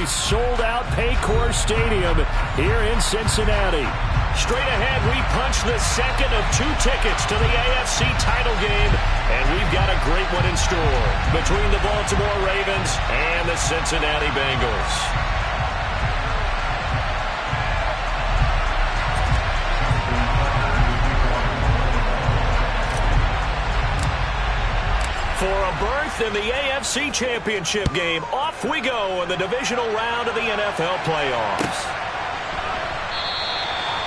very sold-out Paycor Stadium here in Cincinnati. Straight ahead, we punch the second of 2 tickets to the AFC title game, and we've got a great one in store between the Baltimore Ravens and the Cincinnati Bengals. For a berth in the AFC Championship game, off we go in the divisional round of the NFL playoffs.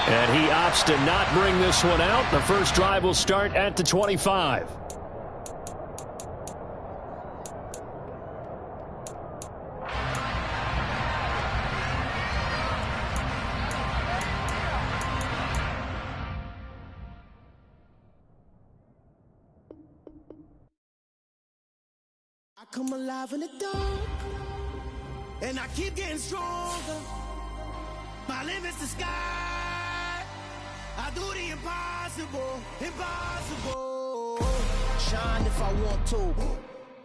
And he opts to not bring this one out. The first drive will start at the 25. I come alive in the dark, and I keep getting stronger. My limit's the sky. I do the impossible, impossible. Shine if I want to.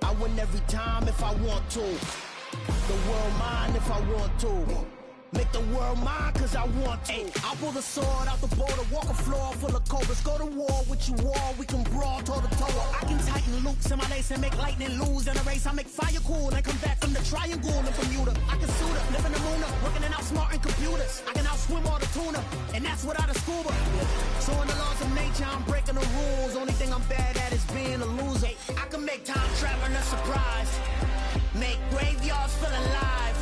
I win every time if I want to. The world mine if I want to. Make the world mine cause I want to. I pull the sword out the border, walk a floor full of cobras. Go to war with you all, we can brawl toe to toe. I can tighten loops in my lace and make lightning lose in a race. I make fire cool and come back from the triangle in Bermuda. I can suit up, live in the moon up, working and outsmarting computers. I can outswim all the tuna, and that's without a scuba. So in the laws of nature, I'm breaking the rules. Only thing I'm bad at is being a loser. I can make time traveling a surprise, make graveyards feel alive.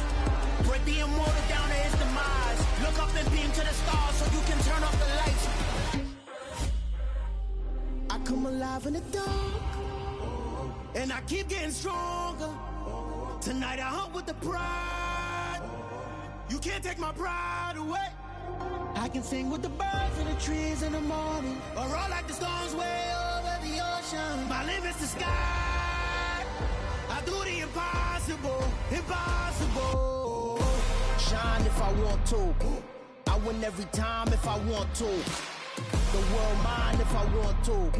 Break the immortal down to his demise. Look up and beam to the stars so you can turn off the lights. I come alive in the dark, and I keep getting stronger. Tonight I hunt with the pride. You can't take my pride away. I can sing with the birds and the trees in the morning, or roll like the storms way over the ocean. My limit's the sky. I do the impossible, impossible. Shine if I want to. I win every time if I want to. The world mine if I want to.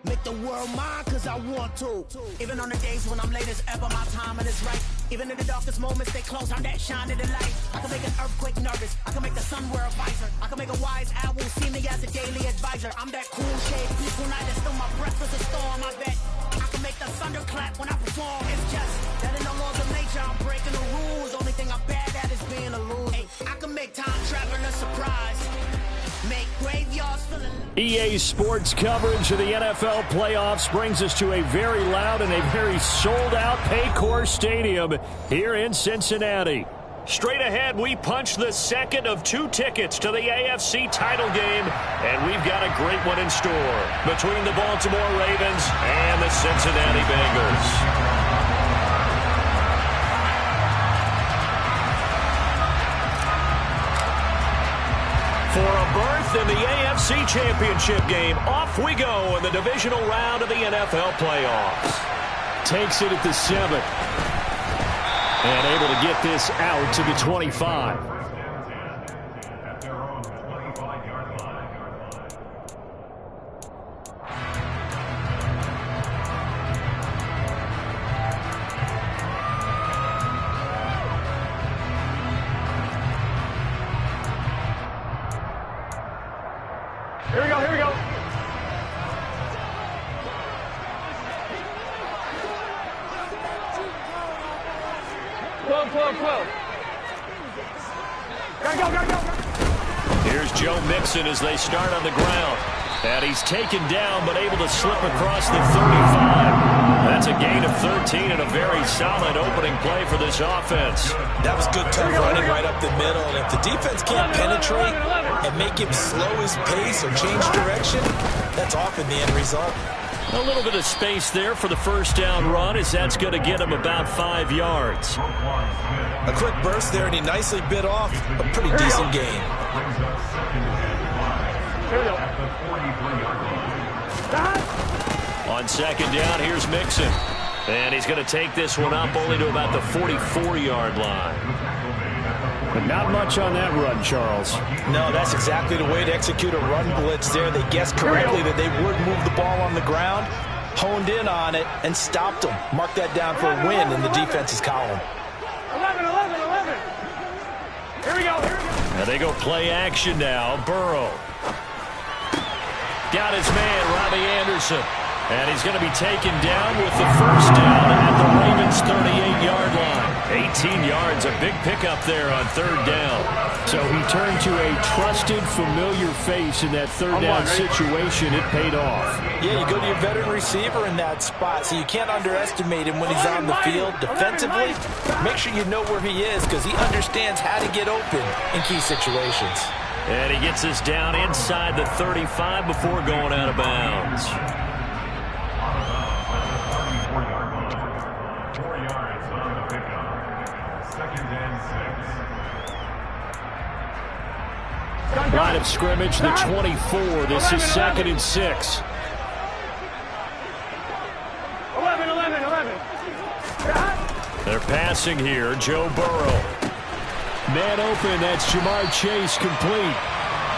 Make the world mine cause I want to. Even on the days when I'm late as ever, my timing is right. Even in the darkest moments, they close, I'm that shine of the light. I can make an earthquake nervous, I can make the sun wear a visor. I can make a wise owl see me as a daily advisor. I'm that cool shade, peaceful night, and still my breath is a storm, I bet. I can make the thunder clap when I perform. It's just that in the laws of nature, I'm breaking the rules. Only thing I'm bad at is being a loser. I can make time traveling a surprise. Make graveyards full of... EA Sports coverage of the NFL playoffs brings us to a very loud and a very sold-out Paycor Stadium here in Cincinnati. Straight ahead, we punch the second of 2 tickets to the AFC title game, and we've got a great one in store between the Baltimore Ravens and the Cincinnati Bengals. For a berth in the AFC Championship game, off we go in the divisional round of the NFL playoffs. Takes it at the 7. And able to get this out to the 25. Here we go, here we go. 12. Gotta go. Here's Joe Mixon as they start on the ground. And he's taken down but able to slip across the 35. That's a gain of 13 and a very solid opening play for this offense. That was good tough running right up the middle. And if the defense can't penetrate and make him slow his pace or change direction, that's often the end result. A little bit of space there for the first down run, as that's going to get him about 5 yards. A quick burst there, and he nicely bit off a pretty decent gain. On second down, here's Mixon. And he's going to take this one up only to about the 44-yard line. But not much on that run, Charles. No, that's exactly the way to execute a run blitz there. They guessed correctly that they would move the ball on the ground, honed in on it, and stopped them. Mark that down for a win in the defense's column. 11. And they go play action now. Burrow. Got his man, Robbie Anderson. And he's going to be taken down with the first down at the Ravens' 38-yard line. 18 yards, a big pickup there on third down. So he turned to a trusted, familiar face in that third down situation. It paid off. Yeah, you go to your veteran receiver in that spot, so you can't underestimate him when he's on the field. Defensively, make sure you know where he is because he understands how to get open in key situations. And he gets us down inside the 35 before going out of bounds. 4 yards on the pickup. 2nd and 6. Line of scrimmage, the 24. This is 2nd and 6. 11. They're passing here. Joe Burrow. Man open. That's Jamar Chase complete.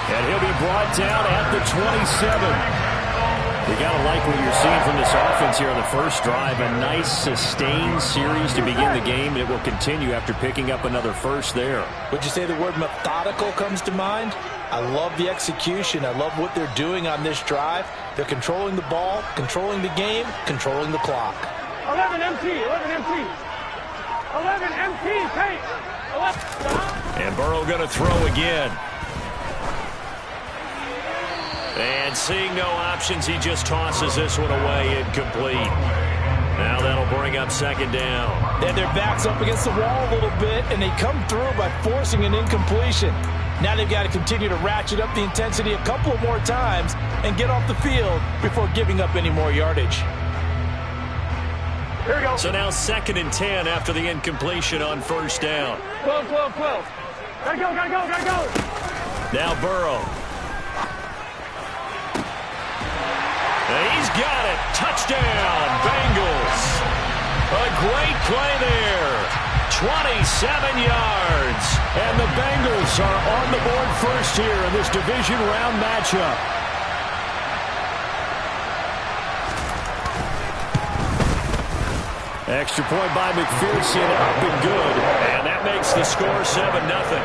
And he'll be brought down at the 27. You got to like what you're seeing from this offense here on the first drive. A nice, sustained series to begin the game. It will continue after picking up another first there. Would you say the word methodical comes to mind? I love the execution. I love what they're doing on this drive. They're controlling the ball, controlling the game, controlling the clock. 11 MT. 11 MT. Hey. 11. And Burrow going to throw again. And seeing no options, he just tosses this one away, incomplete. Now that'll bring up 2nd down. And their back's up against the wall a little bit, and they come through by forcing an incompletion. Now they've got to continue to ratchet up the intensity a couple of more times and get off the field before giving up any more yardage. Here we go. So now 2nd and 10 after the incompletion on first down. 12. Gotta go. Now Burrow. And he's got it. Touchdown, Bengals. A great play there. 27 yards. And the Bengals are on the board first here in this division round matchup. Extra point by McPherson, up and good. And that makes the score 7-0.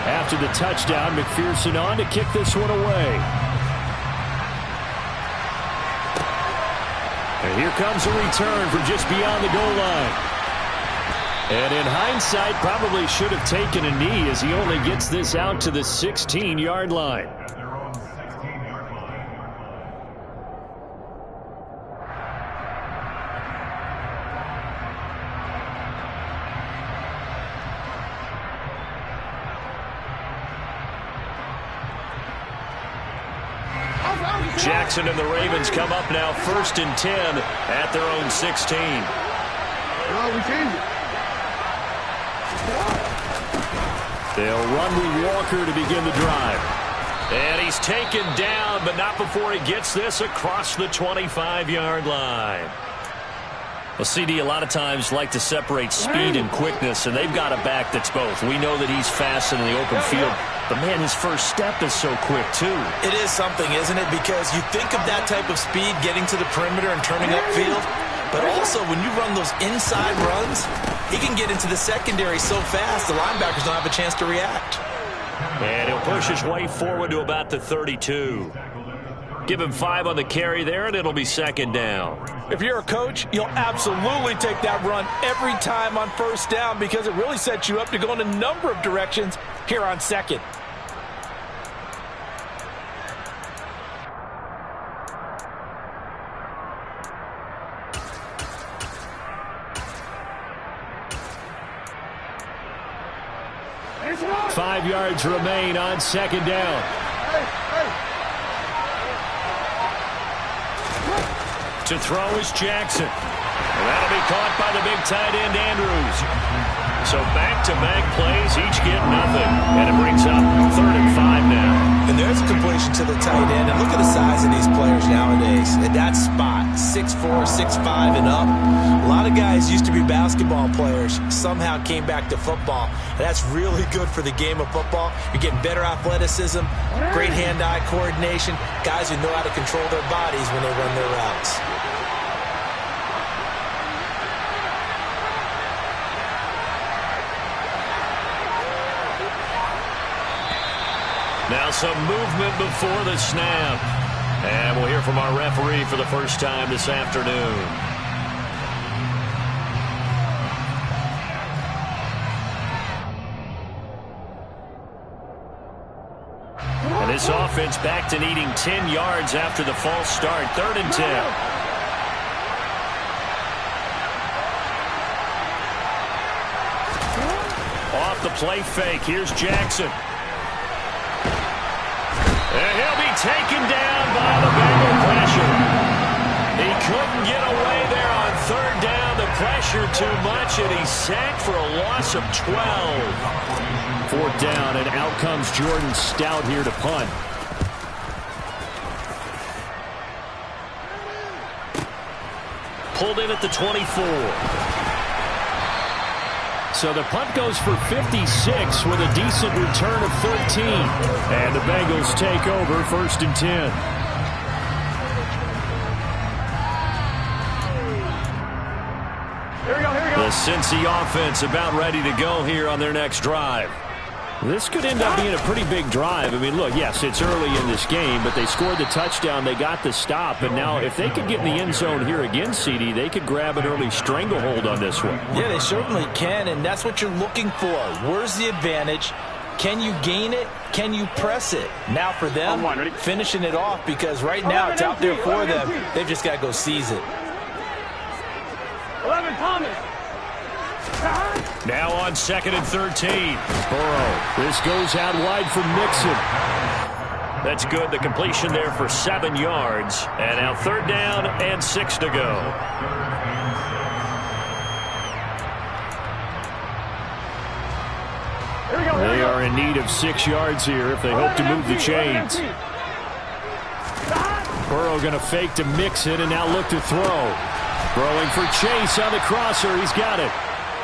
After the touchdown, McPherson on to kick this one away. And here comes a return from just beyond the goal line. And in hindsight, probably should have taken a knee as he only gets this out to the 16-yard line. At their own 16-yard line. Jackson and the Ravens come up now 1st and 10 at their own 16. We changed it. They'll run with Walker to begin the drive. And he's taken down, but not before he gets this across the 25-yard line. Well, CD, a lot of times like to separate speed and quickness, and they've got a back that's both. We know that he's fast in the open field, but, man, his first step is so quick, too. It is something, isn't it? Because you think of that type of speed getting to the perimeter and turning upfield, but also when you run those inside runs, he can get into the secondary so fast the linebackers don't have a chance to react. And he'll push his way forward to about the 32. Give him 5 on the carry there, and it'll be 2nd down. If you're a coach, you'll absolutely take that run every time on first down because it really sets you up to go in a number of directions here on 2nd. It's one. 5 yards remain on 2nd down. To throw is Jackson. And that'll be caught by the big tight end, Andrews. So back-to-back plays, each get nothing. And it brings up 3rd and 5 now. And there's a completion to the tight end. And look at the size of these players nowadays. At that spot, 6'4", 6'5", and up. A lot of guys used to be basketball players, somehow came back to football. And that's really good for the game of football. You're getting better athleticism, great hand-eye coordination, guys who know how to control their bodies when they run their routes. some movement before the snap. And we'll hear from our referee for the first time this afternoon. And this offense back to needing 10 yards after the false start. 3rd and 10. Off the play fake. Here's Jackson. And he'll be taken down by the Bengal pressure. He couldn't get away there on 3rd down. The pressure too much, and he's sacked for a loss of 12. 4th down, and out comes Jordan Stout here to punt. Pulled in at the 24. So the punt goes for 56 with a decent return of 13. And the Bengals take over 1st and 10. Here we go, here we go. The Cincy offense about ready to go here on their next drive. This could end up being a pretty big drive. I mean, look, yes, it's early in this game, but they scored the touchdown. They got the stop. And now if they could get in the end zone here again, CD, they could grab an early stranglehold on this one. Yeah, they certainly can, and that's what you're looking for. Where's the advantage? Can you gain it? Can you press it? Now for them, finishing it off, because right now it's out there for them. They've just got to go seize it. 11, Thomas. Now on 2nd and 13. Burrow. This goes out wide for Mixon. That's good. The completion there for 7 yards. And now 3rd down and 6 to go. Here we go, here we They go. are in need of 6 yards here if they hope to move the chains. Burrow going to fake to Mixon and now look to throw. Throwing for Chase on the crosser. He's got it.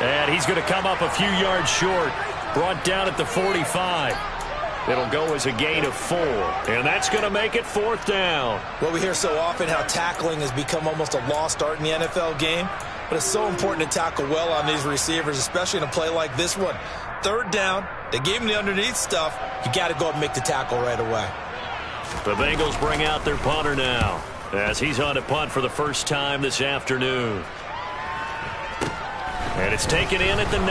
And he's going to come up a few yards short. Brought down at the 45. It'll go as a gain of 4. And that's going to make it 4th down. Well, we hear so often how tackling has become almost a lost art in the NFL game. But it's so important to tackle well on these receivers, especially in a play like this one. 3rd down, they gave him the underneath stuff. You got to go and make the tackle right away. The Bengals bring out their punter now, as he's on a punt for the first time this afternoon. And it's taken in at the 9.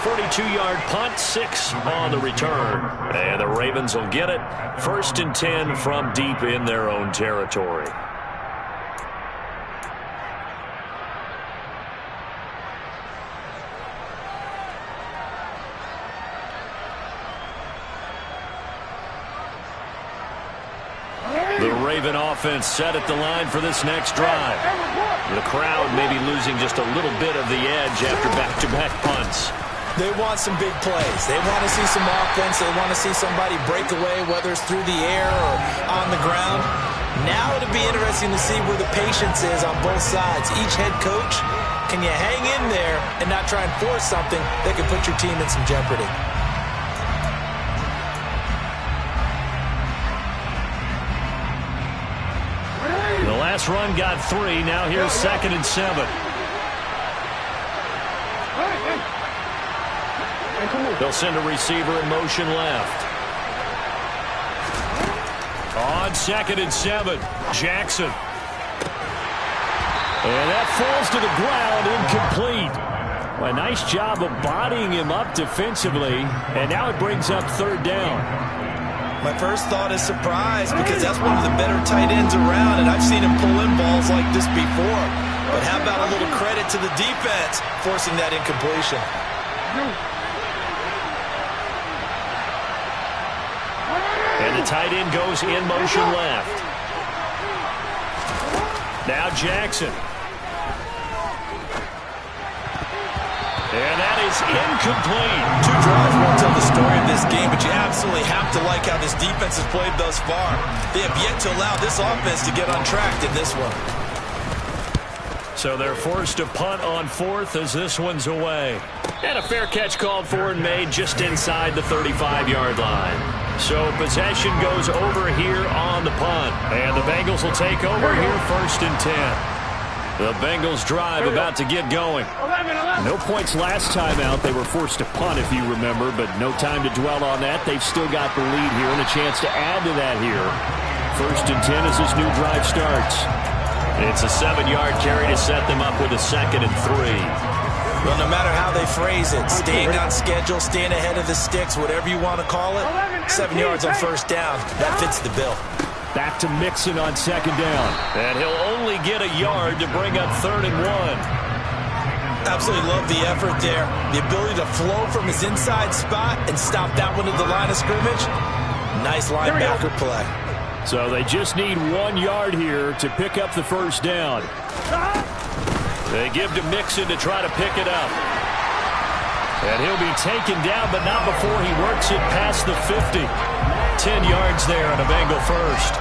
42-yard punt, 6 on the return. And the Ravens will get it. 1st and 10 from deep in their own territory. The Raven offense set at the line for this next drive. The crowd may be losing just a little bit of the edge after back-to-back punts. They want some big plays. They want to see some offense. They want to see somebody break away, whether it's through the air or on the ground. Now it'll be interesting to see where the patience is on both sides. Each head coach, can you hang in there and not try and force something that could put your team in some jeopardy? The last run got 3. Now here's 2nd and 7. They'll send a receiver in motion left. On 2nd and 7, Jackson. And that falls to the ground, incomplete. Well, a nice job of bodying him up defensively, and now it brings up 3rd down. My first thought is surprise, because that's one of the better tight ends around, and I've seen him pull in balls like this before. But how about a little credit to the defense forcing that incompletion? And the tight end goes in motion left. Now Jackson. And that is incomplete. 2 drives won't tell the story of this game, but you absolutely have to like how this defense has played thus far. They have yet to allow this offense to get on track in this one. So they're forced to punt on 4th as this one's away. And a fair catch called for and made just inside the 35-yard line. So possession goes over here on the punt. And the Bengals will take over here 1st and 10. The Bengals drive about to get going. 11. No points last time out. They were forced to punt, if you remember, but no time to dwell on that. They've still got the lead here and a chance to add to that here. 1st and 10 as this new drive starts. It's a 7-yard carry to set them up with a 2nd and 3. Well, no matter how they phrase it, staying on schedule, staying ahead of the sticks, whatever you want to call it, 7 yards on 1st down, that fits the bill. Back to Mixon on 2nd down. And he'll only get a yard to bring up 3rd and 1. Absolutely love the effort there. The ability to flow from his inside spot and stop that one at the line of scrimmage. Nice linebacker play. So they just need 1 yard here to pick up the 1st down. They give to Mixon to try to pick it up. And he'll be taken down, but not before he works it past the 50. 10 yards there on a Bengal first.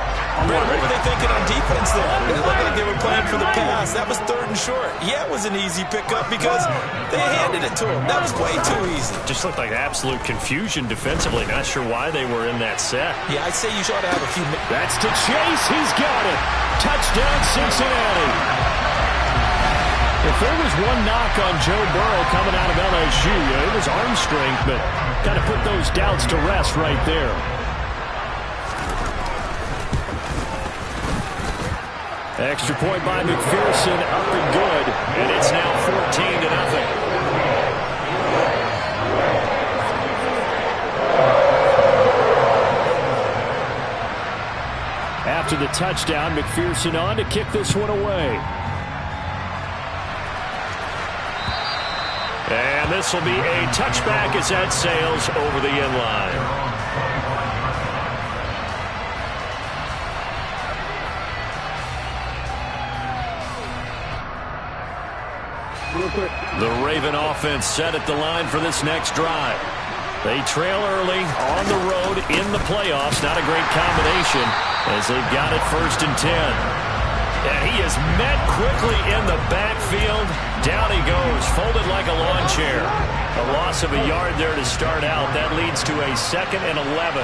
What were they thinking on defense there? It looked like they were playing for the pass. That was 3rd and short. Yeah, it was an easy pickup because they handed it to him. That was way too easy. Just looked like absolute confusion defensively. Not sure why they were in that set. Yeah, I'd say you ought to have a few minutes. That's to Chase. He's got it. Touchdown, Cincinnati. If there was one knock on Joe Burrow coming out of LSU, it was arm strength, but got to put those doubts to rest right there. Extra point by McPherson, up and good, and it's now 14-0. After the touchdown, McPherson on to kick this one away. And this will be a touchback as that sails over the end line. The Raven offense set at the line for this next drive. They trail early on the road in the playoffs. Not a great combination as they've got it 1st and 10. And he is met quickly in the backfield. Down he goes, folded like a lawn chair. A loss of a yard there to start out. That leads to a 2nd and 11.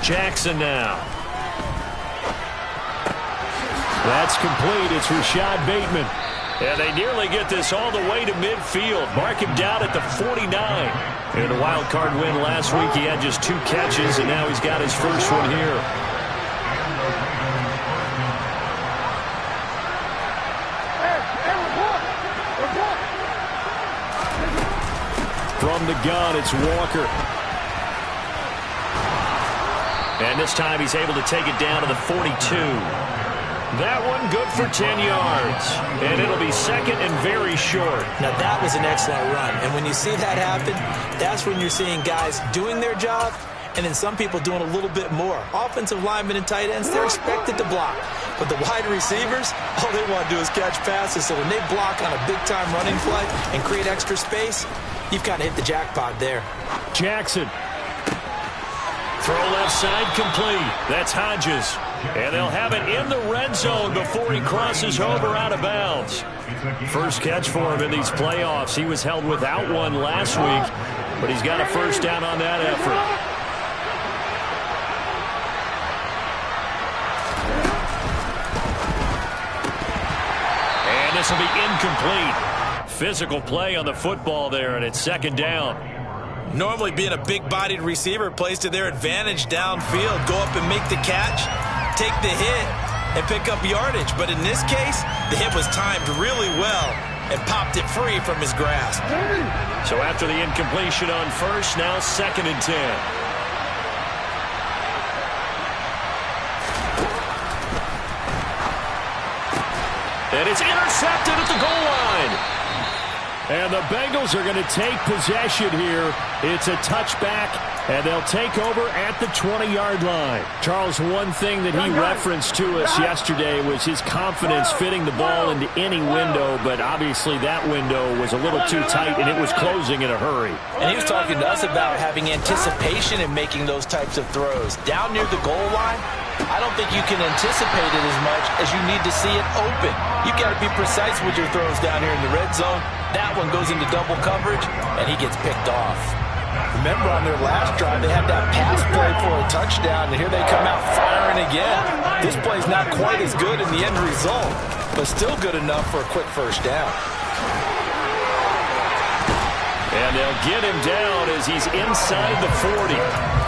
Jackson now. That's complete. It's Rashad Bateman. And they nearly get this all the way to midfield. Mark him down at the 49. In a wild card win last week, he had just 2 catches, and now he's got his first one here. From the gun, it's Walker. And this time he's able to take it down to the 42. That one good for 10 yards. And it'll be 2nd and very short. Now that was an excellent run. And when you see that happen, that's when you're seeing guys doing their job and then some people doing a little bit more. Offensive linemen and tight ends, they're expected to block. But the wide receivers, all they want to do is catch passes. So when they block on a big-time running play and create extra space, you've kind of hit the jackpot there. Jackson. Throw left side complete. That's Hodges. And they'll have it in the red zone before he crosses over out of bounds. First catch for him in these playoffs. He was held without one last week, but he's got a first down on that effort. And this will be incomplete. Physical play on the football there, and it's 2nd down. Normally being a big-bodied receiver plays to their advantage downfield. Go up and make the catch, take the hit, and pick up yardage. But in this case, the hit was timed really well and popped it free from his grasp. So after the incompletion on first, now 2nd and 10. And it's intercepted at the goal line. And the Bengals are going to take possession here. It's a touchback, and they'll take over at the 20-yard line. Charles, one thing that he referenced to us yesterday was his confidence fitting the ball into any window, but obviously that window was a little too tight, and it was closing in a hurry. And he was talking to us about having anticipation in making those types of throws. Down near the goal line, I don't think you can anticipate it as much as you need to see it open. You've got to be precise with your throws down here in the red zone. That one goes into double coverage, and he gets picked off. Remember, on their last drive, they had that pass play for a touchdown, and here they come out firing again. This play's not quite as good in the end result, but still good enough for a quick first down. And they'll get him down as he's inside the 40.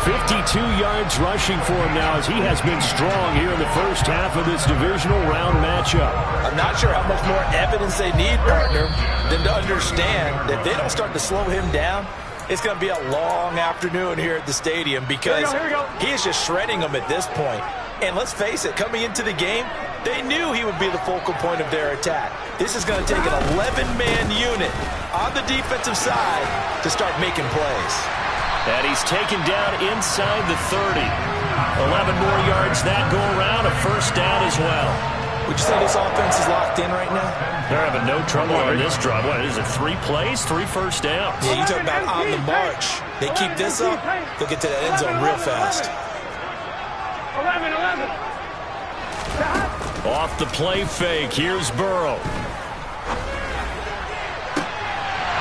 52 yards rushing for him now as he has been strong here in the first half of this divisional round matchup. I'm not sure how much more evidence they need, partner, than to understand that if they don't start to slow him down, it's going to be a long afternoon here at the stadium because he is just shredding them at this point. And let's face it, coming into the game, they knew he would be the focal point of their attack. This is going to take an 11-man unit on the defensive side to start making plays. And he's taken down inside the 30. 11 more yards that go around, a first down as well. Would you say this offense is locked in right now? They're having no trouble on this drive. What is it, 3 plays, 3 first downs? Yeah, you talk about on the march. They keep this up, they'll get to the end zone real fast. 11. Off the play fake, here's Burrow.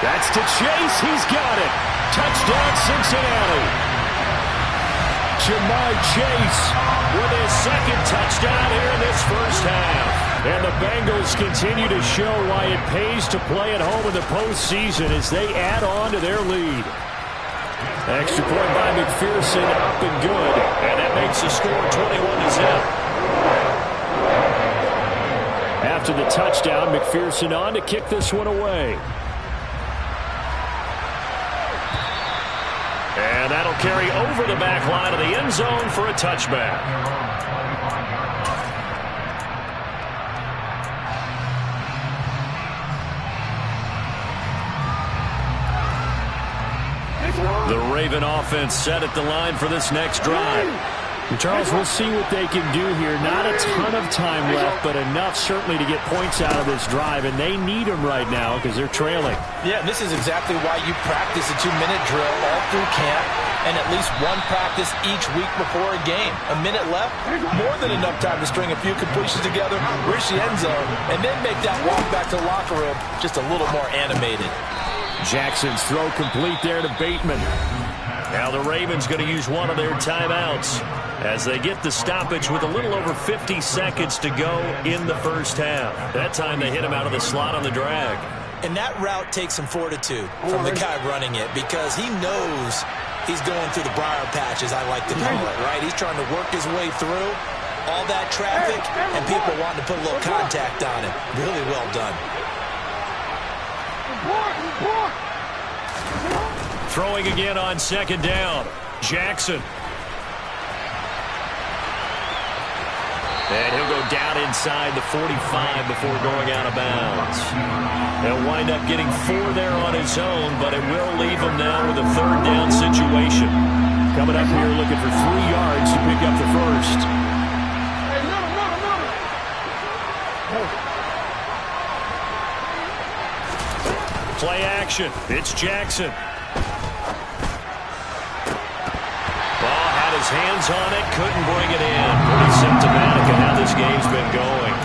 That's to Chase, he's got it. Touchdown, Cincinnati. Ja'Marr Chase with his second touchdown here in this first half. And the Bengals continue to show why it pays to play at home in the postseason as they add on to their lead. Extra point by McPherson, up and good. And that makes the score 21-0. After the touchdown, McPherson on to kick this one away. And that'll carry over the back line of the end zone for a touchback. The Raven offense set at the line for this next drive. And Charles, we'll see what they can do here. Not a ton of time left, but enough certainly to get points out of this drive, and they need them right now because they're trailing. Yeah, and this is exactly why you practice a 2-minute drill all through camp and at least one practice each week before a game. A minute left, more than enough time to string a few completions together, reach the end zone, and then make that walk back to the locker room just a little more animated. Jackson's throw complete there to Bateman. Now the Ravens going to use one of their timeouts as they get the stoppage with a little over 50 seconds to go in the first half. That time they hit him out of the slot on the drag. And that route takes some fortitude from the guy running it because he knows he's going through the briar patch, as I like to call it, right? He's trying to work his way through all that traffic and people wanting to put a little contact on him. Really well done. Throwing again on second down. Jackson. And he'll go down inside the 45 before going out of bounds. He'll wind up getting 4 there on his own, but it will leave him now with a third down situation. Coming up here looking for 3 yards to pick up the first. Play action. It's Jackson. Ball had his hands on it, couldn't bring it in. Pretty symptomatic of how this game's been going.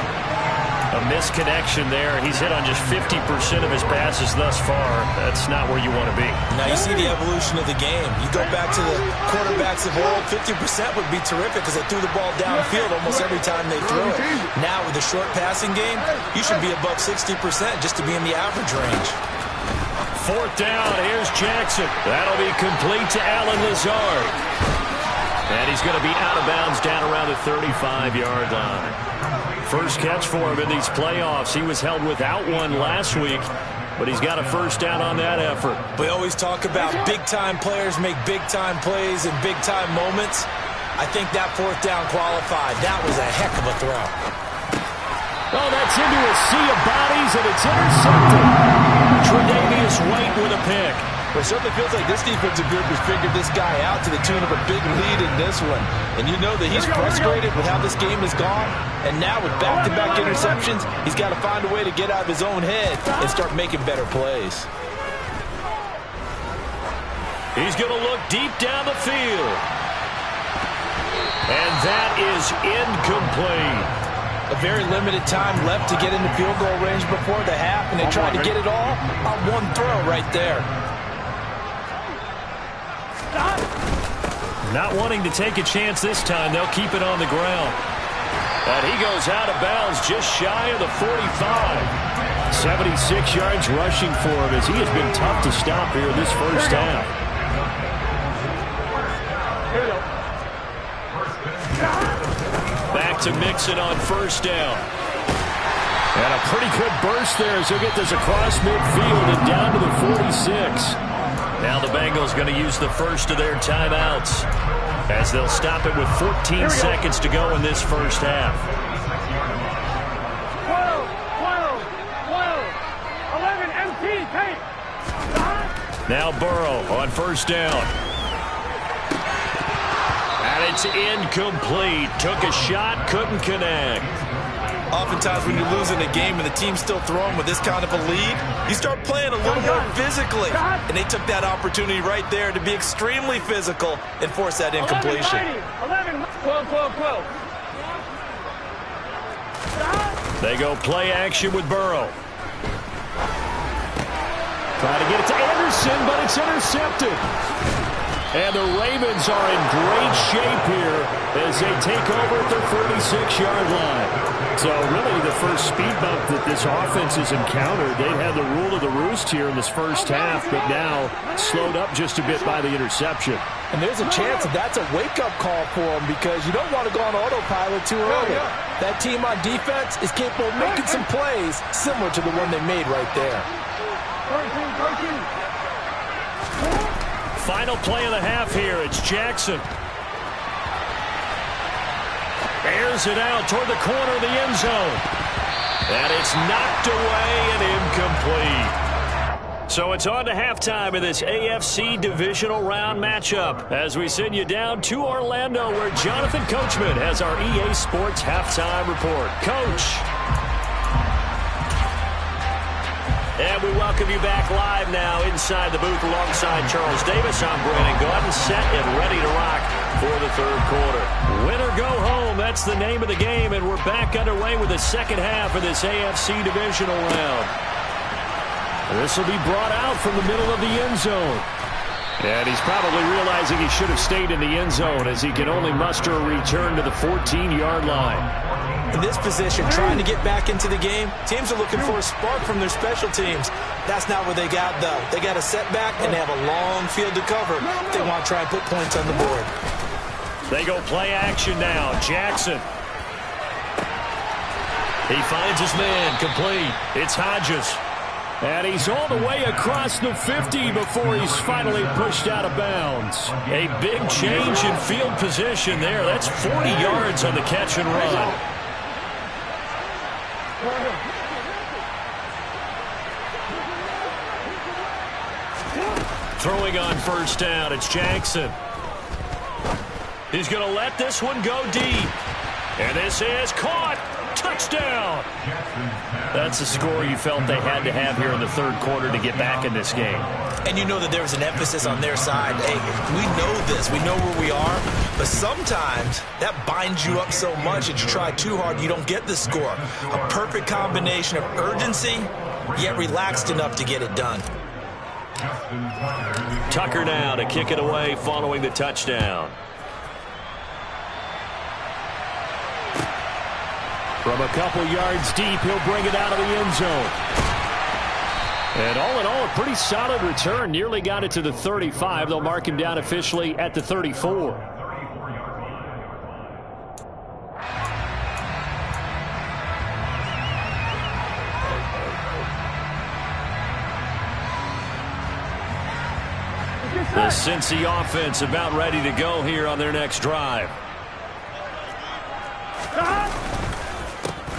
A misconnection there. He's hit on just 50% of his passes thus far. That's not where you want to be. Now you see the evolution of the game. You go back to the quarterbacks of old, 50% would be terrific because they threw the ball downfield almost every time they threw it. Now with the short passing game, you should be above 60% just to be in the average range. 4th down, here's Jackson. That'll be complete to Allen Lazard. And he's going to be out of bounds down around the 35-yard line. First catch for him in these playoffs. He was held without one last week, but he's got a first down on that effort. We always talk about big-time players make big-time plays in big-time moments. I think that 4th down qualified. That was a heck of a throw. Oh, that's into a sea of bodies, and it's intercepted. Tre'Davious White with a pick. But it certainly feels like this defensive group has figured this guy out to the tune of a big lead in this one. And you know that he's frustrated with how this game has gone. And now with back-to-back interceptions, he's got to find a way to get out of his own head and start making better plays. He's going to look deep down the field. And that is incomplete. A very limited time left to get into field goal range before the half, and they tried to get it all on one throw right there. Not wanting to take a chance this time, they'll keep it on the ground. And he goes out of bounds just shy of the 45. 76 yards rushing for him as he has been tough to stop here this first half. Back to Mixon on first down. And a pretty good burst there as he'll get this across midfield and down to the 46. Now the Bengals going to use the first of their timeouts as they'll stop it with 14 seconds to go in this first half. 12, 11, empty, take. Now Burrow on first down. And it's incomplete. Took a shot, couldn't connect. Oftentimes when you're losing a game and the team's still throwing with this kind of a lead, you start playing a little more physically. And they took that opportunity right there to be extremely physical and force that incompletion. 11, 12, 12, 12. They go play action with Burrow. Trying to get it to Anderson, but it's intercepted. And the Ravens are in great shape here as they take over at their 46-yard line. So really the first speed bump that this offense has encountered, they've had the rule of the roost here in this first half, but now slowed up just a bit by the interception. And there's a chance that that's a wake-up call for them because you don't want to go on autopilot too early. That team on defense is capable of making some plays similar to the one they made right there. 13. Final play of the half here. It's Jackson. Airs it out toward the corner of the end zone. And it's knocked away and incomplete. So it's on to halftime of this AFC divisional round matchup as we send you down to Orlando where Jonathan Coachman has our EA Sports halftime report. Coach. And we welcome you back live now inside the booth alongside Charles Davis. I'm Brandon Gaudin, set and ready to rock for the third quarter. Win or go home, that's the name of the game, and we're back underway with the second half of this AFC divisional round. This will be brought out from the middle of the end zone. And he's probably realizing he should have stayed in the end zone as he can only muster a return to the 14-yard line. In this position, trying to get back into the game, teams are looking for a spark from their special teams. That's not what they got, though. They got a setback, and they have a long field to cover if they want to try and put points on the board. They go play action now. Jackson. He finds his man, complete. It's Hodges. And he's all the way across the 50 before he's finally pushed out of bounds. A big change in field position there. That's 40 yards on the catch and run. Throwing on first down, it's Jackson. He's going to let this one go deep. And this is caught. Touchdown. That's a score you felt they had to have here in the third quarter to get back in this game. And you know that there was an emphasis on their side. Hey, we know this. We know where we are. But sometimes that binds you up so much that you try too hard, you don't get the score. A perfect combination of urgency, yet relaxed enough to get it done. Tucker now to kick it away following the touchdown. From a couple yards deep, he'll bring it out of the end zone. And all in all, a pretty solid return. Nearly got it to the 35. They'll mark him down officially at the 34. The Cincy offense about ready to go here on their next drive.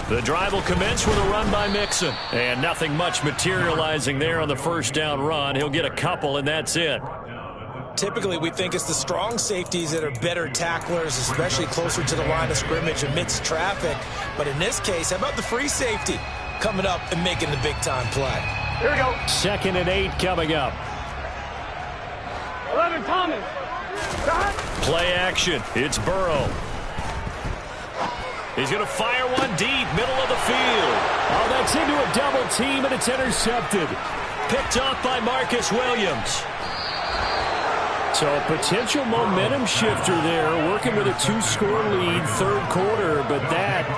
The drive will commence with a run by Mixon. And nothing much materializing there on the first down run. He'll get a couple, and that's it. Typically, we think it's the strong safeties that are better tacklers, especially closer to the line of scrimmage amidst traffic. But in this case, how about the free safety coming up and making the big-time play? Here we go. 2nd and 8 coming up. 11, Thomas. Play action. It's Burrow. He's going to fire one deep, middle of the field. Oh, that's into a double team, and it's intercepted. Picked off by Marcus Williams. So a potential momentum shifter there, working with a 2-score lead, third quarter, but that,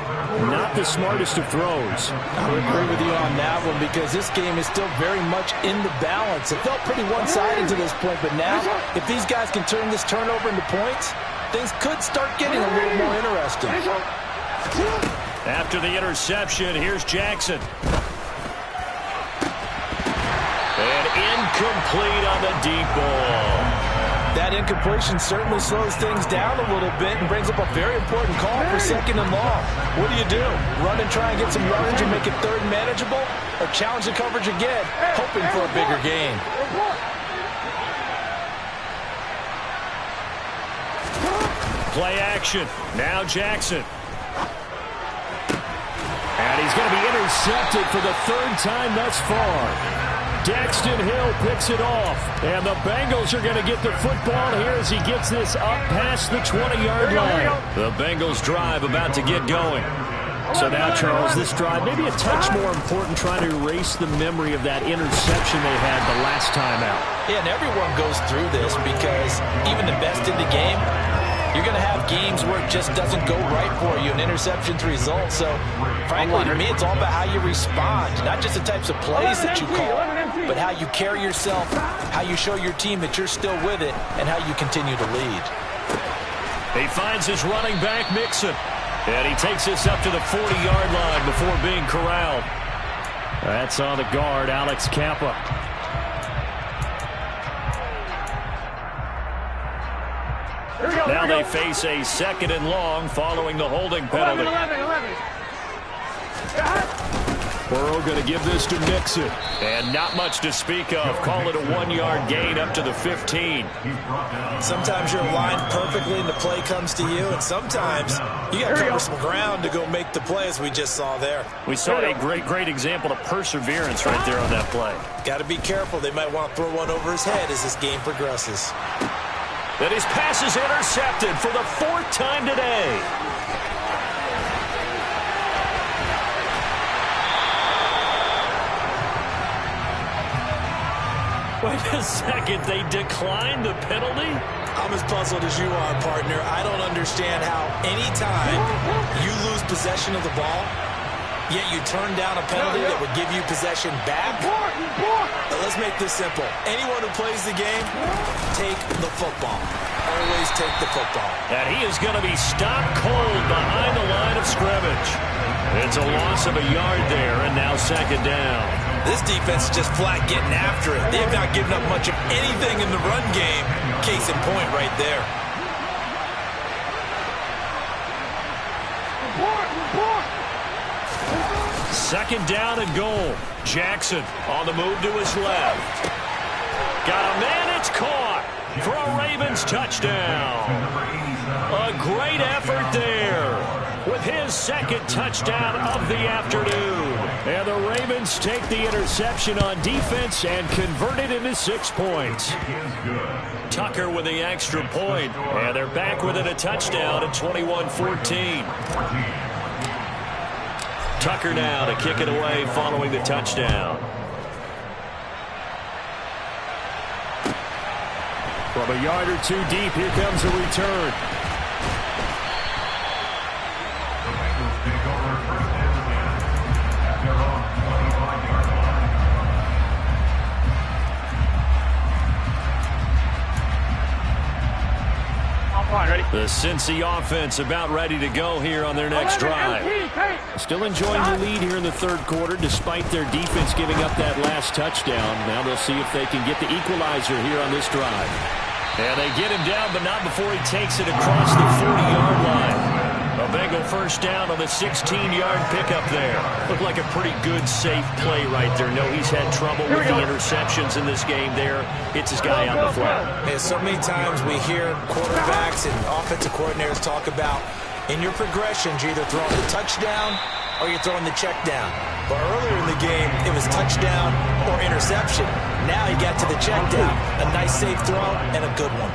not the smartest of throws. I would agree with you on that one because this game is still very much in the balance. It felt pretty one-sided to this point, but now, if these guys can turn this turnover into points, things could start getting a little more interesting. After the interception, here's Jackson. And incomplete on the deep ball. That incompletion certainly slows things down a little bit and brings up a very important call for second and long. What do? Run and try and get some yardage and make it third and manageable? Or challenge the coverage again, hoping for a bigger gain? Play action. Now Jackson. And he's going to be intercepted for the third time thus far. Daxton Hill picks it off. And the Bengals are going to get the football here as he gets this up past the 20-yard line. The Bengals drive about to get going. So now, Charles, this drive maybe a touch more important, trying to erase the memory of that interception they had the last time out. Yeah, and everyone goes through this because even the best in the game, you're going to have games where it just doesn't go right for you, and interceptions result. So, frankly, to me, it's all about how you respond, not just the types of plays that you call, but how you carry yourself, how you show your team that you're still with it, and how you continue to lead. He finds his running back, Mixon, and he takes this up to the 40-yard line before being corralled. That's on the guard, Alex Kappa. Now they face a second and long following the holding penalty. 11. Burrow going to give this to Mixon. And not much to speak of. Call it a 1-yard gain up to the 15. Sometimes you're aligned perfectly and the play comes to you, and sometimes you got to cover some ground to go make the play, as we just saw there. We saw a great example of perseverance right there on that play. Got to be careful. They might want to throw one over his head as this game progresses. And his pass is intercepted for the 4th time today. Wait a second, they declined the penalty? I'm as puzzled as you are, partner. I don't understand how any time you lose possession of the ball, yet you turn down a penalty that would give you possession back. Let's make this simple. Anyone who plays the game, take the football. Always take the football. And he is going to be stopped cold behind the line of scrimmage. It's a loss of a yard there, and now second down. This defense is just flat getting after it. They've not given up much of anything in the run game. Case in point right there. Second down and goal. Jackson on the move to his left. Got a man, it's caught for a Ravens touchdown. A great effort there with his second touchdown of the afternoon. And the Ravens take the interception on defense and convert it into 6 points. Tucker with the extra point, and they're back within a touchdown at 21-14. Tucker now to kick it away following the touchdown. From a yard or two deep, here comes a return. The Bengals take over first and 10 at their own 25-yard line. Ready? The Cincy offense about ready to go here on their next drive. Still enjoying the lead here in the third quarter, despite their defense giving up that last touchdown. Now they'll see if they can get the equalizer here on this drive. And they get him down, but not before he takes it across the 40-yard line. A Bengal first down on the 16-yard pickup there. Looked like a pretty good, safe play right there. No, he's had trouble with the interceptions in this game there. Hits his guy on the flat. And so many times we hear quarterbacks and offensive coordinators talk about, in your progressions, you're either throwing the touchdown or you're throwing the check down. But earlier in the game, it was touchdown or interception. Now he got to the check down. A nice safe throw and a good one.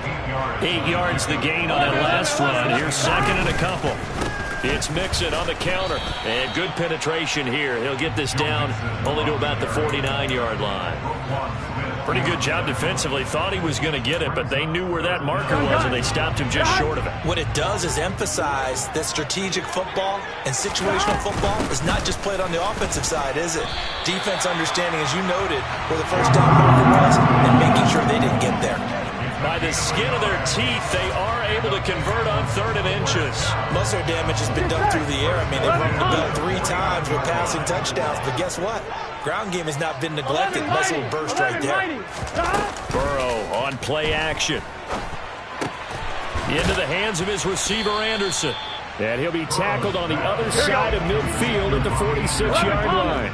8 yards the gain on that last run. Here's second and a couple. It's Mixon on the counter. And good penetration here. He'll get this down only to about the 49-yard line. Pretty good job defensively. Thought he was going to get it, but they knew where that marker was, and they stopped him just short of it. What it does is emphasize that strategic football and situational football is not just played on the offensive side, is it? Defense understanding, as you noted, where the first down marker was and making sure they didn't get there. By the skin of their teeth, they are able to convert on 3rd and inches. Most of their damage has been done through the air. I mean, they've rung the bell 3 times with passing touchdowns, but guess what? Ground game has not been neglected. Nice little burst right there. Burrow on play action. Into the hands of his receiver, Anderson. And he'll be tackled on the other side of midfield at the 46-yard line.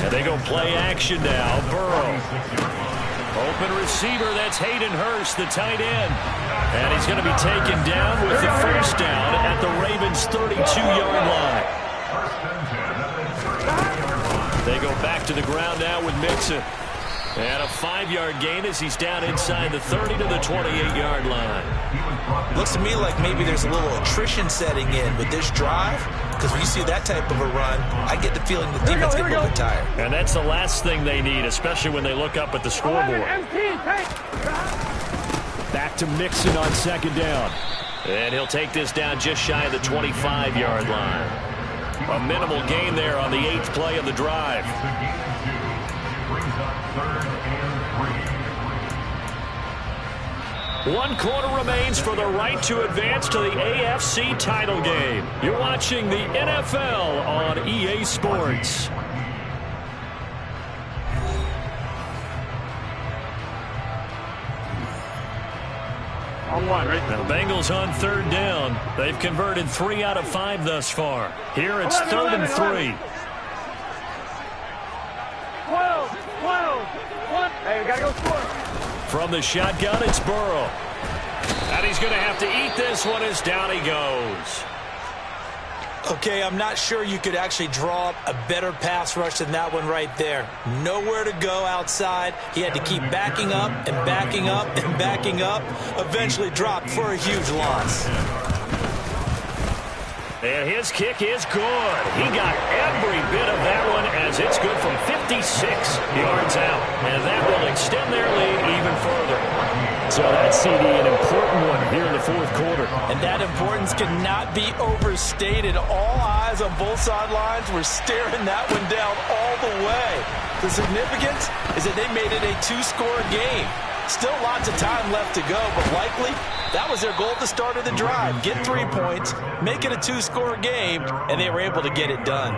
And they go play action now. Burrow. Open receiver, that's Hayden Hurst, the tight end. And he's going to be taken down with the first down at the Ravens' 32-yard line. They go back to the ground now with Mixon. And a 5-yard gain as he's down inside the 30 to the 28-yard line. Looks to me like maybe there's a little attrition setting in with this drive, because when you see that type of a run, I get the feeling the defense gets a little bit tired. And that's the last thing they need, especially when they look up at the scoreboard. Back to Mixon on 2nd down. And he'll take this down just shy of the 25-yard line. A minimal gain there on the 8th play of the drive. 1 quarter remains for the right to advance to the AFC title game. You're watching the NFL on EA Sports. Now the Bengals on 3rd down. They've converted 3 out of 5 thus far. Here it's 3rd and 3. 12. Hey, we got to go score. From the shotgun, it's Burrow. And he's going to have to eat this one as down he goes. Okay, I'm not sure you could actually draw up a better pass rush than that one right there. Nowhere to go outside. He had to keep backing up and backing up and backing up. Eventually dropped for a huge loss. And his kick is good. He got every bit of that one as it's good from 56 yards out. And that will extend their lead even further. So that CD, an important one here in the 4th quarter. And that importance cannot be overstated. All eyes on both sidelines were staring that one down all the way. The significance is that they made it a 2-score game. Still lots of time left to go, but likely that was their goal at the start of the drive. Get 3 points, make it a 2-score game, and they were able to get it done.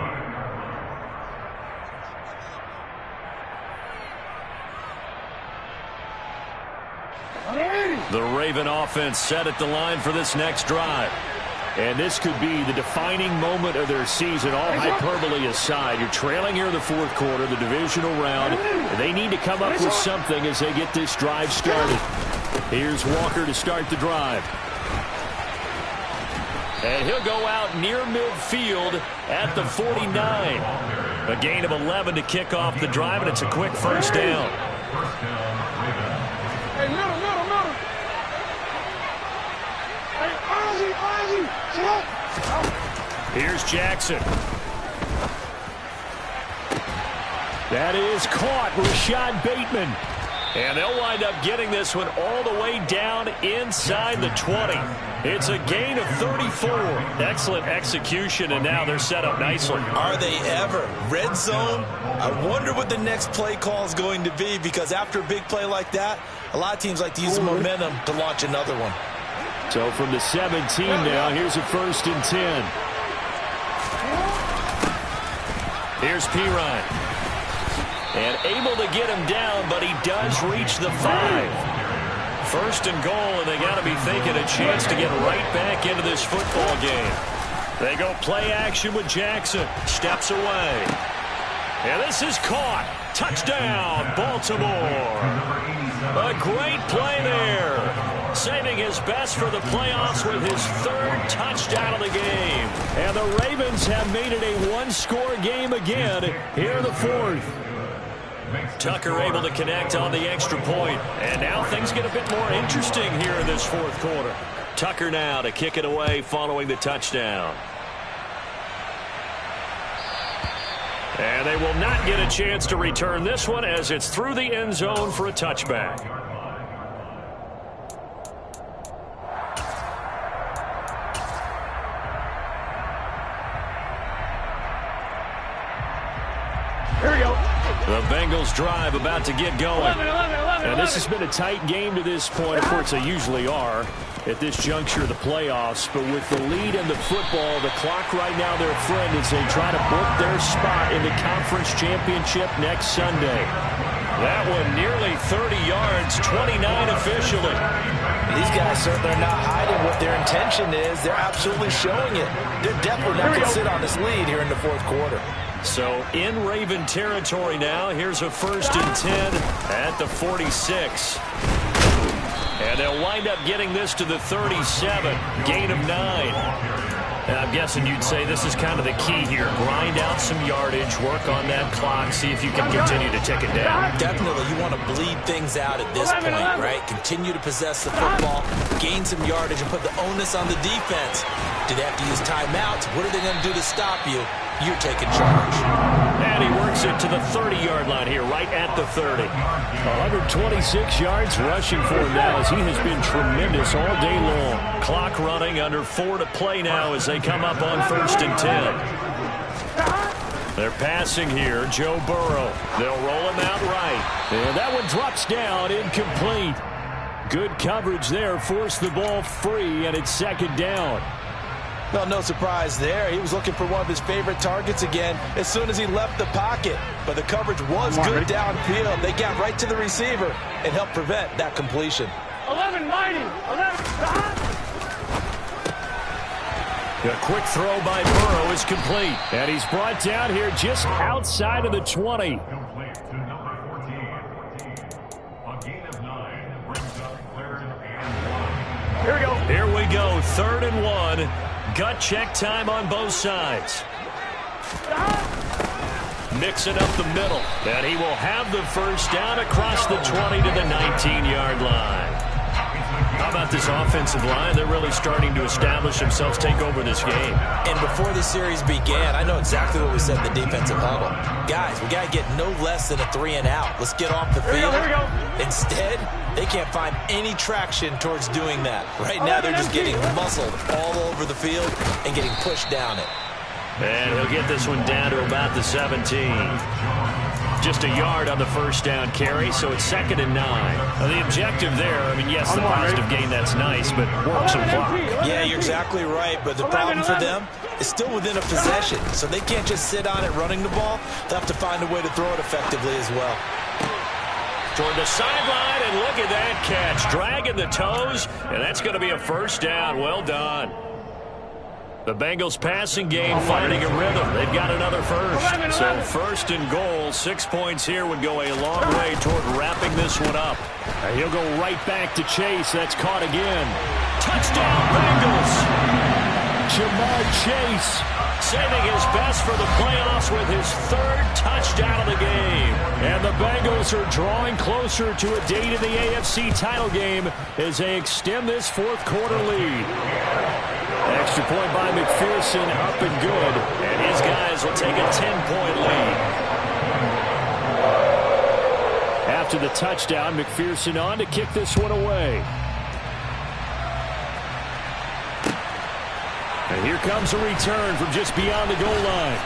The Raven offense set at the line for this next drive. And this could be the defining moment of their season, all hyperbole aside. You're trailing here in the 4th quarter, the divisional round. They need to come up with something as they get this drive started. Here's Walker to start the drive. And he'll go out near midfield at the 49. A gain of 11 to kick off the drive, and it's a quick first down. Hey, middle. Here's Jackson. That is caught. Rashad Bateman. And they'll wind up getting this one all the way down inside the 20. It's a gain of 34. Excellent execution, and now they're set up nicely. Are they ever? Red zone? I wonder what the next play call is going to be, because after a big play like that, a lot of teams like to use the momentum to launch another one. So from the 17 now, here's a 1st and 10. Here's Pirine. And able to get him down, but he does reach the 5. First and goal, and they got to be thinking a chance to get right back into this football game. They go play action with Jackson. Steps away. And this is caught. Touchdown, Baltimore. A great play there. Saving his best for the playoffs with his 3rd touchdown of the game. And the Ravens have made it a 1-score game again here in the 4th. Tucker able to connect on the extra point. And now things get a bit more interesting here in this 4th quarter. Tucker now to kick it away following the touchdown. And they will not get a chance to return this one as it's through the end zone for a touchback. Here we go. The Bengals drive about to get going. 11. And this has been a tight game to this point. Of course, they usually are at this juncture of the playoffs. But with the lead and the football, the clock right now, their friend, as they try to book their spot in the conference championship next Sunday. That one nearly 30 yards, 29 officially. These guys certainly are not hiding what their intention is. They're absolutely showing it. They're definitely not going to sit on this lead here in the fourth quarter. So in Raven territory now. Here's a 1st and 10 at the 46. And they'll wind up getting this to the 37. Gain of 9. And I'm guessing you'd say this is kind of the key here. Grind out some yardage, work on that clock, see if you can continue to tick it down. Definitely, you want to bleed things out at this point, right? Continue to possess the football, gain some yardage, and put the onus on the defense. Do they have to use timeouts? What are they going to do to stop you? You're taking charge. And he works it to the 30-yard line here, right at the 30. 126 yards rushing for him now as he has been tremendous all day long. Clock running, under 4 to play now as they come up on 1st and 10. They're passing here, Joe Burrow. They'll roll him out right. And that one drops down, incomplete. Good coverage there, forced the ball free, and it's 2nd down. Well, no surprise there. He was looking for one of his favorite targets again as soon as he left the pocket. But the coverage was good downfield. They got right to the receiver and helped prevent that completion. 11 mighty. 11. A quick throw by Burrow is complete. And he's brought down here just outside of the 20. Complete to number 14. A gain of 9 brings up 3rd and 1. Here we go. Here we go, 3rd and 1. Gut check time on both sides. Mixing up the middle. And he will have the first down across the 20 to the 19-yard line. How about this offensive line? They're really starting to establish themselves, take over this game. And before the series began, I know exactly what we said in the defensive huddle. Guys, we got to get no less than a 3-and-out. Let's get off the field. Here we go. Instead, they can't find any traction towards doing that. Right now, they're just getting muscled all over the field and getting pushed down it. And he'll get this one down to about the 17. Just a yard on the first down carry, so it's 2nd and 9. Now the objective there, I mean, yes, the positive gain, that's nice, but work some clock. Yeah, you're exactly right, but the problem for them is still within a possession, so they can't just sit on it running the ball. They'll have to find a way to throw it effectively as well. Toward the sideline, and look at that catch. Dragging the toes, and that's going to be a first down. Well done. The Bengals passing game finding a rhythm. They've got another first. So 1st and goal, 6 points here would go a long way toward wrapping this one up. And he'll go right back to Chase. That's caught again. Touchdown, Bengals! Jamar Chase saving his best for the playoffs with his 3rd touchdown of the game. And the Bengals are drawing closer to a date in the AFC title game as they extend this 4th quarter lead. Extra point by McPherson, up and good. And his guys will take a 10-point lead. After the touchdown, McPherson on to kick this one away. And here comes a return from just beyond the goal line.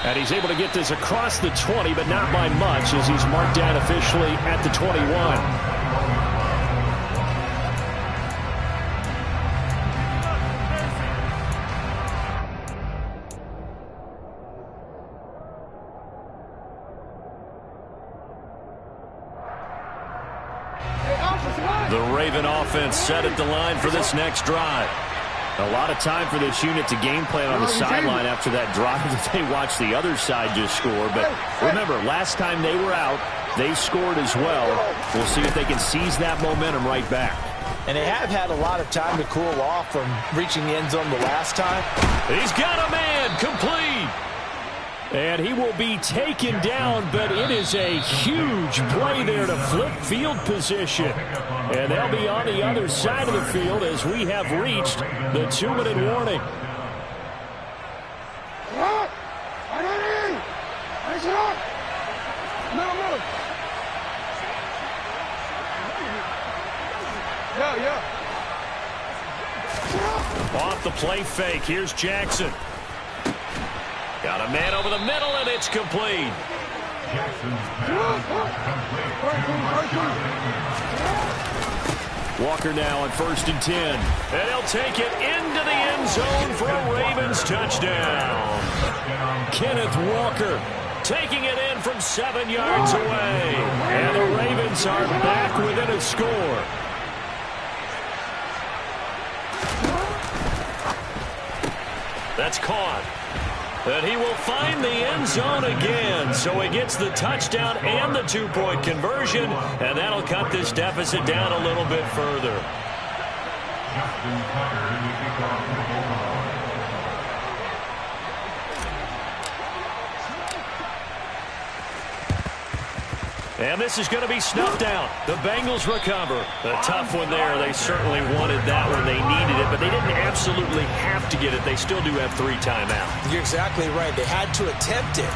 And he's able to get this across the 20, but not by much as he's marked down officially at the 21. The Raven offense set at the line for this next drive. A lot of time for this unit to game plan on the sideline after that drive that they watched the other side just score. But remember, last time they were out, they scored as well. We'll see if they can seize that momentum right back. And they have had a lot of time to cool off from reaching the end zone the last time. He's got a man, complete. And he will be taken down, but it is a huge play there to flip field position. And they'll be on the other side of the field as we have reached the 2-minute warning. Off the play fake. Here's Jackson. Got a man over the middle, and it's complete. Walker now on 1st and 10. And he'll take it into the end zone for a Ravens touchdown. Kenneth Walker taking it in from 7 yards away. And the Ravens are back within a score. That's caught. And he will find the end zone again. So he gets the touchdown and the 2-point conversion. And that'll cut this deficit down a little bit further. And this is going to be snuffed out. The Bengals recover. A tough one there. They certainly wanted that one. They needed it, but they didn't absolutely have to get it. They still do have 3 timeouts. You're exactly right. They had to attempt it.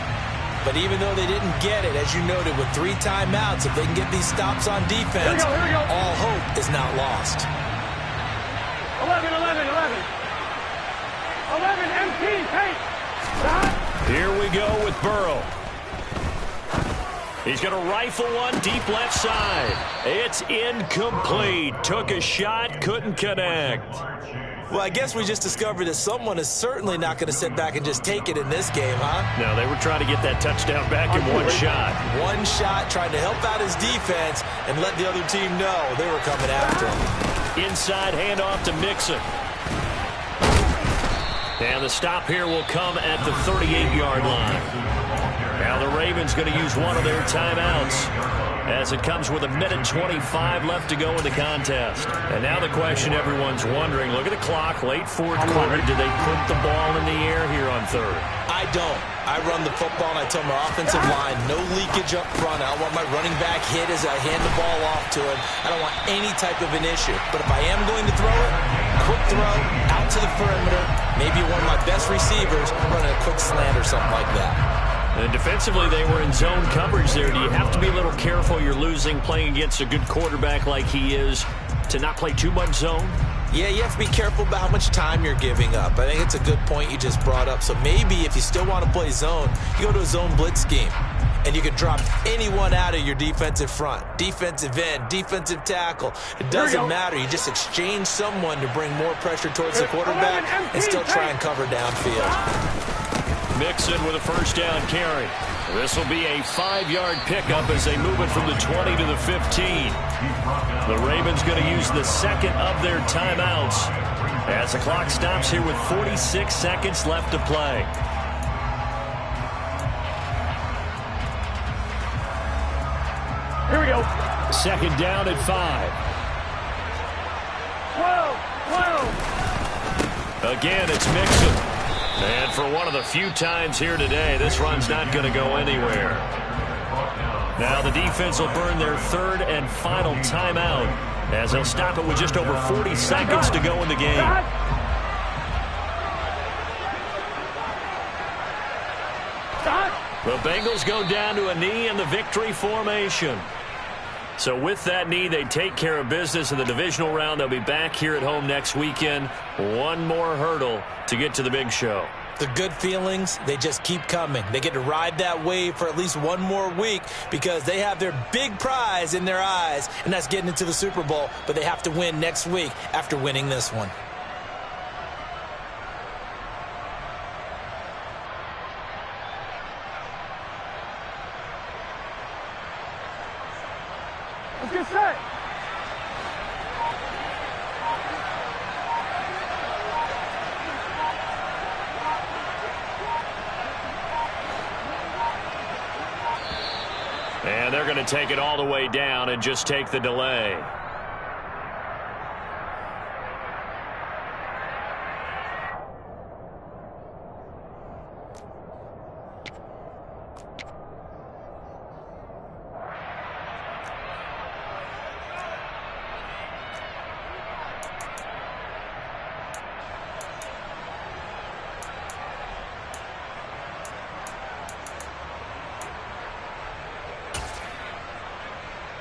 But even though they didn't get it, as you noted, with 3 timeouts, if they can get these stops on defense, here we go. all hope is not lost. 11, 11, 11. 11, empty, hey. Stop. Here we go with Burrow. He's going to rifle one deep left side. It's incomplete. Took a shot, couldn't connect. Well, I guess we just discovered that someone is certainly not going to sit back and just take it in this game, huh? No, they were trying to get that touchdown back in one shot. One shot, trying to help out his defense and let the other team know they were coming after him. Inside handoff to Mixon. And the stop here will come at the 38-yard line. Now the Ravens going to use one of their timeouts as it comes with 1:25 left to go in the contest. And now the question everyone's wondering, look at the clock, late 4th quarter. Do they put the ball in the air here on 3rd? I don't. I run the football and I tell my offensive line, no leakage up front. I don't want my running back hit as I hand the ball off to him. I don't want any type of an issue. But if I am going to throw it, quick throw, out to the perimeter, maybe one of my best receivers running a quick slant or something like that. And defensively, they were in zone coverage there. Do you have to be a little careful? You're losing playing against a good quarterback like he is to not play too much zone? Yeah, you have to be careful about how much time you're giving up. I think it's a good point you just brought up. So maybe if you still want to play zone, you go to a zone blitz scheme. And you can drop anyone out of your defensive front. Defensive end, defensive tackle. It doesn't matter. You just exchange someone to bring more pressure towards the quarterback and still try and cover downfield. Mixon with a 1st down carry. This will be a 5-yard pickup as they move it from the 20 to the 15. The Ravens going to use the 2nd of their timeouts as the clock stops here with 46 seconds left to play. Here we go. 2nd down at 5. 12. Again, it's Mixon. And for one of the few times here today, this run's not going to go anywhere. Now the defense will burn their 3rd and final timeout as they'll stop it with just over 40 seconds to go in the game. The Bengals go down to a knee in the victory formation. So with that knee, they take care of business in the divisional round. They'll be back here at home next weekend. One more hurdle to get to the big show. The good feelings, they just keep coming. They get to ride that wave for at least one more week because they have their big prize in their eyes, and that's getting into the Super Bowl. But they have to win next week after winning this one. Let's get set. And they're going to take it all the way down and just take the delay.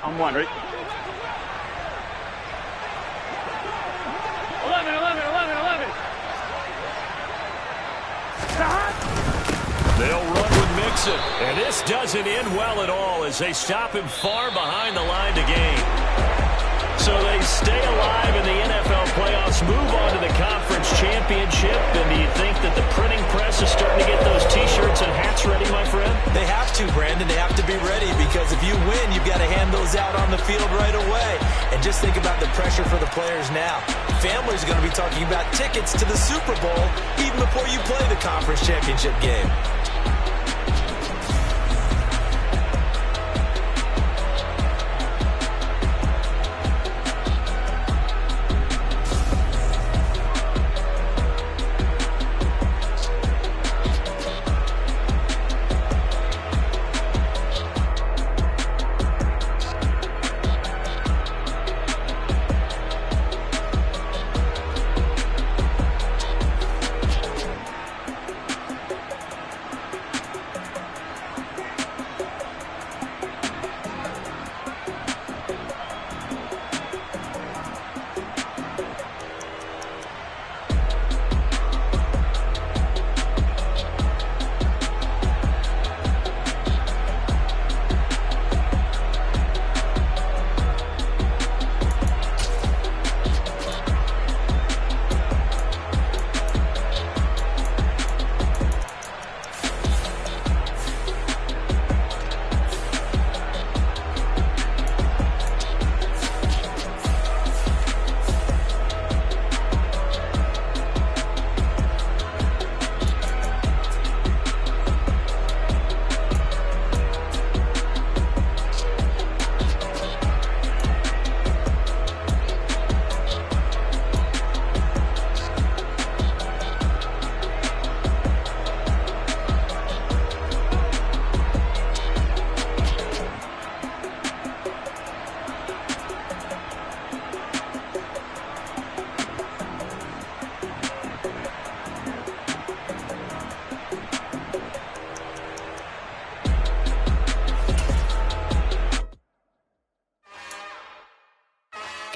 I'm one, right? 11. They'll run with Mixon. And this doesn't end well at all as they stop him far behind the line to gain. So they stay alive in the NFL playoffs, move on to the conference championship. And do you think that the printing press is starting to get those T-shirts and hats ready, my friend? They have to, Brandon. They have to be ready because if you win, you've got to hand those out on the field right away. And just think about the pressure for the players now. Families are going to be talking about tickets to the Super Bowl even before you play the conference championship game.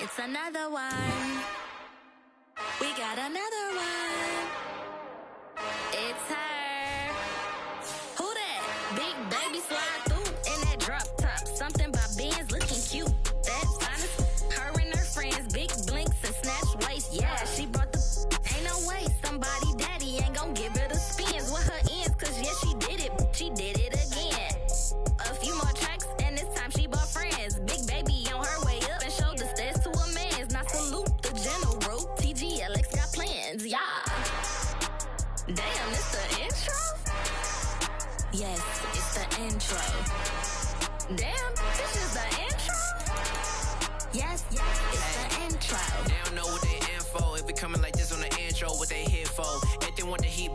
It's another one. We got another one. It's her. Who that? Big baby slide through in that drop top. Something about Benz looking cute. That's honest. Her and her friends, big blinks and snatch waist. Yeah, she brought the. Ain't no way somebody daddy ain't gon' give her the spins with her ends. Cause yeah, she did it. She did it again. A few more tracks and this time she bought friends. Big baby on her way up and showed the stairs to a man's. Now salute the general. TGLX got plans, yeah. Damn, it's the intro? Yes, it's the intro. Damn, this is the intro? Yes, it's the intro. They don't know what they info. If we coming like this on the intro, what they here for? If they want the heat.